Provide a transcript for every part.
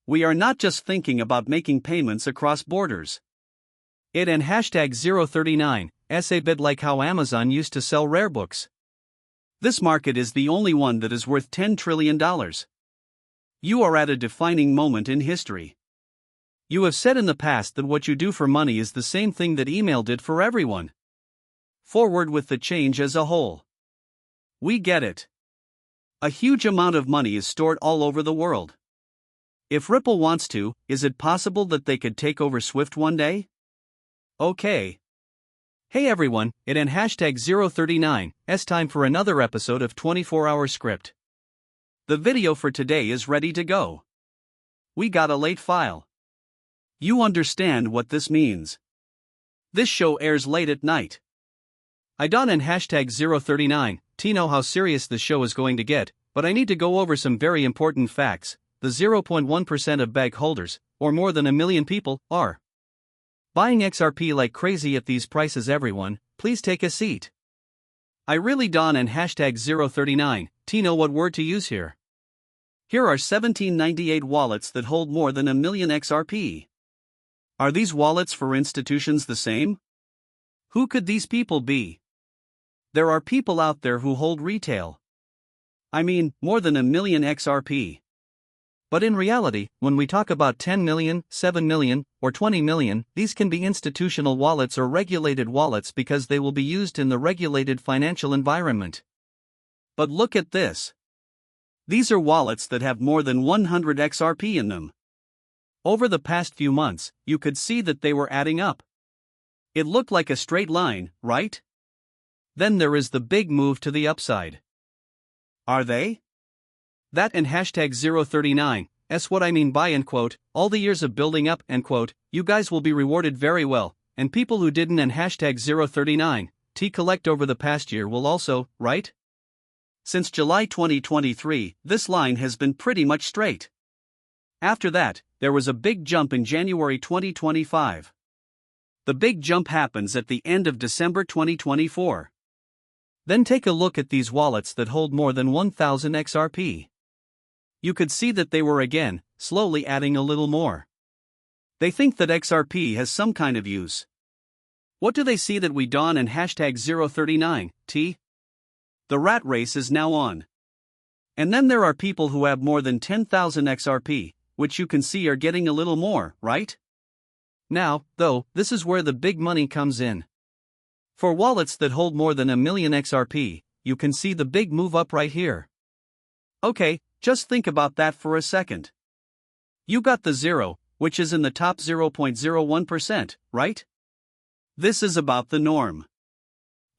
We are not just thinking about making payments across borders. It and hashtag 039 is a bit like how Amazon used to sell rare books. This market is the only one that is worth $10 trillion. You are at a defining moment in history. You have said in the past that what you do for money is the same thing that email did for everyone. Forward with the change as a whole. We get it. A huge amount of money is stored all over the world. If Ripple wants to, is it possible that they could take over Swift one day? Okay. Hey everyone, it and hashtag 039 is time for another episode of 24-Hour Script. The video for today is ready to go. We got a late file. You understand what this means. This show airs late at night. I don't and hashtag 039 know how serious this show is going to get, but I need to go over some very important facts. The 0.1% of bag holders, or more than 1 million people, are buying XRP like crazy at these prices. Everyone, please take a seat. I really don't and hashtag 039 know what word to use here. Here are 1798 wallets that hold more than 1 million XRP. Are these wallets for institutions the same? Who could these people be? There are people out there who hold retail. I mean, more than 1 million XRP. But in reality, when we talk about 10 million, 7 million, or 20 million, these can be institutional wallets or regulated wallets because they will be used in the regulated financial environment. But look at this. These are wallets that have more than 100 XRP in them. Over the past few months, you could see that they were adding up. It looked like a straight line, right? Then there is the big move to the upside. Are they? That and hashtag 039 is what I mean by all the years of building up you guys will be rewarded very well, and people who didn't and hashtag 039 collect over the past year will also, right? Since July 2023, this line has been pretty much straight. After that, there was a big jump in January 2025. The big jump happens at the end of December 2024. Then take a look at these wallets that hold more than 1,000 XRP. You could see that they were again, slowly adding a little more. They think that XRP has some kind of use. What do they see that we don't and hashtag 039 The rat race is now on. And then there are people who have more than 10,000 XRP, which you can see are getting a little more, right? Now, though, this is where the big money comes in. For wallets that hold more than 1 million XRP, you can see the big move up right here. Okay, just think about that for a second. You got the 0, which is in the top 0.01%, right? This is about the norm.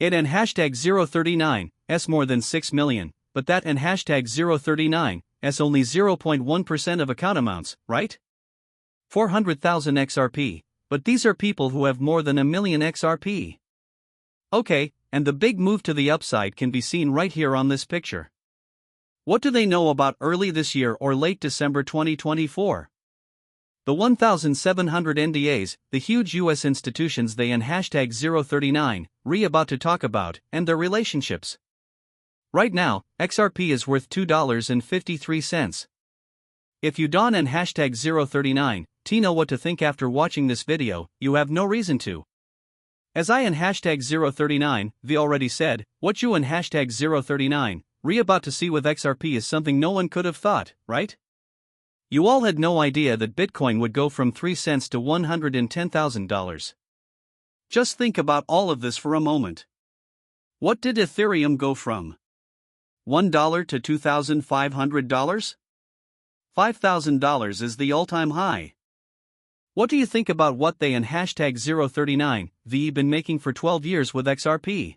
It and hashtag 039 is more than 6 million, but that and hashtag 039 is only 0.1% of account amounts, right? 400,000 XRP, but these are people who have more than 1 million XRP. Okay, and the big move to the upside can be seen right here on this picture. What do they know about early this year or late December 2024? The 1,700 NDAs, the huge US institutions they and hashtag 039 about to talk about, and their relationships. Right now, XRP is worth $2.53. If you don't and hashtag 039 know what to think after watching this video, you have no reason to. As I and hashtag 039 already said, what you and hashtag 039 about to see with XRP is something no one could have thought, right? You all had no idea that Bitcoin would go from 3 cents to $110,000. Just think about all of this for a moment. What did Ethereum go from? $1 to $2,500? $5,000 is the all-time high. What do you think about what they and hashtag 039 been making for 12 years with XRP?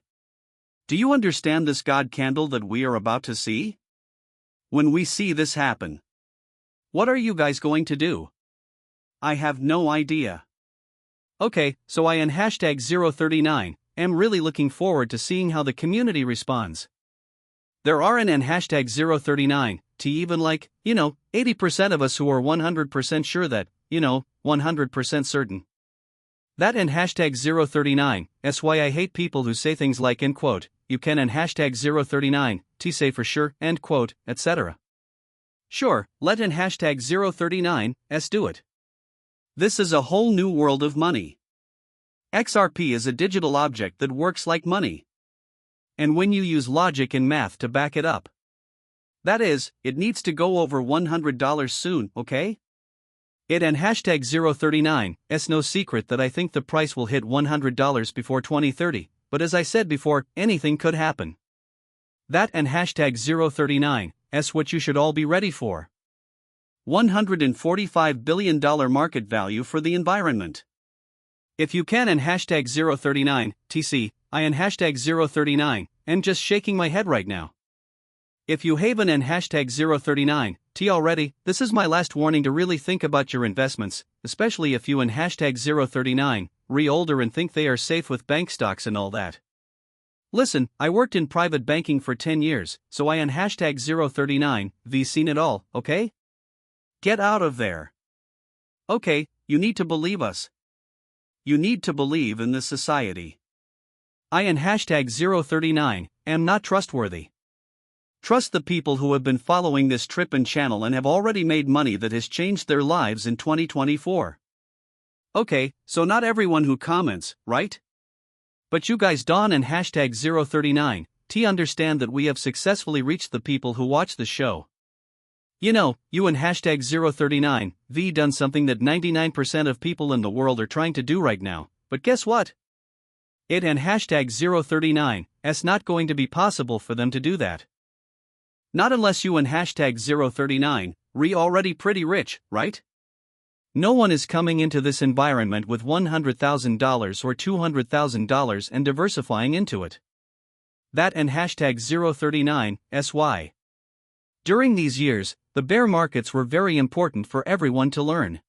Do you understand this God candle that we are about to see? When we see this happen, what are you guys going to do? I have no idea. Okay, so I and hashtag 039 am really looking forward to seeing how the community responds. There are an and hashtag 039 even 80% of us who are 100% sure that, 100% certain. That and hashtag 039 is why I hate people who say things like you can and hashtag 039 say for sure, etc. Sure, let in hashtag 039s do it. This is a whole new world of money. XRP is a digital object that works like money. And when you use logic and math to back it up. That is, it needs to go over $100 soon, okay? It and hashtag 039s no secret that I think the price will hit $100 before 2030, but as I said before, anything could happen. That and hashtag 039s what you should all be ready for. $145 billion market value for the environment. If you can and hashtag 039 TC, I and hashtag 039, am just shaking my head right now. If you haven't and hashtag 039 T already, this is my last warning to really think about your investments, especially if you and hashtag 039 older and think they are safe with bank stocks and all that. Listen, I worked in private banking for 10 years, so I and hashtag 039 seen it all, okay? Get out of there. Okay, you need to believe us. You need to believe in this society. I and hashtag 039 am not trustworthy. Trust the people who have been following this trip and channel and have already made money that has changed their lives in 2024. Okay, so not everyone who comments, right? But you guys Dawn and hashtag 039 T understand that we have successfully reached the people who watch the show. You know, you and hashtag 039 done something that 99% of people in the world are trying to do right now, but guess what? It and hashtag 039 not going to be possible for them to do that. Not unless you and hashtag 039 already pretty rich, right? No one is coming into this environment with $100,000 or $200,000 and diversifying into it. That and hashtag 039 SY. During these years, the bear markets were very important for everyone to learn.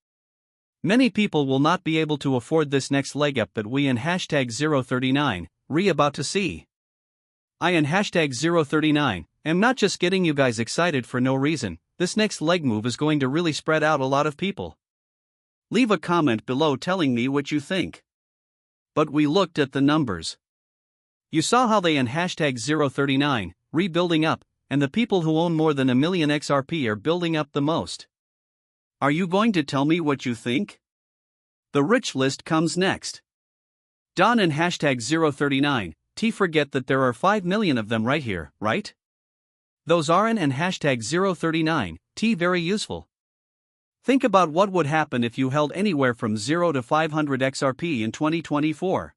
Many people will not be able to afford this next leg up that we and hashtag 039 about to see. I and hashtag 039 am not just getting you guys excited for no reason. This next leg move is going to really spread out a lot of people. Leave a comment below telling me what you think. But we looked at the numbers. You saw how they and hashtag 039 building up, and the people who own more than 1 million XRP are building up the most. Are you going to tell me what you think? The rich list comes next. Don and hashtag 039 T forget that there are 5 million of them right here, right? Those aren't and hashtag 039 T very useful. Think about what would happen if you held anywhere from 0 to 500 XRP in 2024.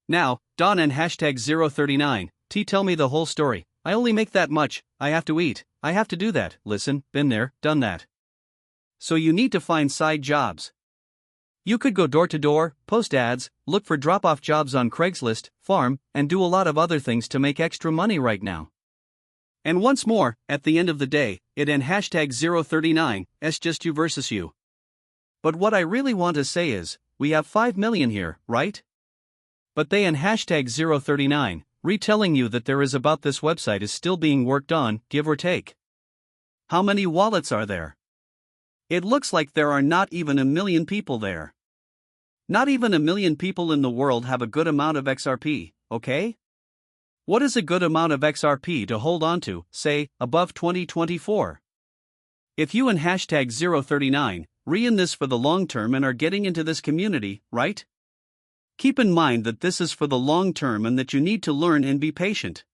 Now, Don and hashtag 039 T tell me the whole story. I only make that much, I have to eat, I have to do that. Listen, been there, done that. So you need to find side jobs. You could go door to door, post ads, look for drop-off jobs on Craigslist, farm, and do a lot of other things to make extra money right now. And once more, at the end of the day, it and hashtag 039 just you versus you. But what I really want to say is, we have 5 million here, right? But they and hashtag 039 retelling you that there is about this website is still being worked on, give or take. How many wallets are there? It looks like there are not even 1 million people there. Not even 1 million people in the world have a good amount of XRP, okay? What is a good amount of XRP to hold on to, say, above 2024? If you and hashtag 039 in this for the long term and are getting into this community, right? Keep in mind that this is for the long term and that you need to learn and be patient.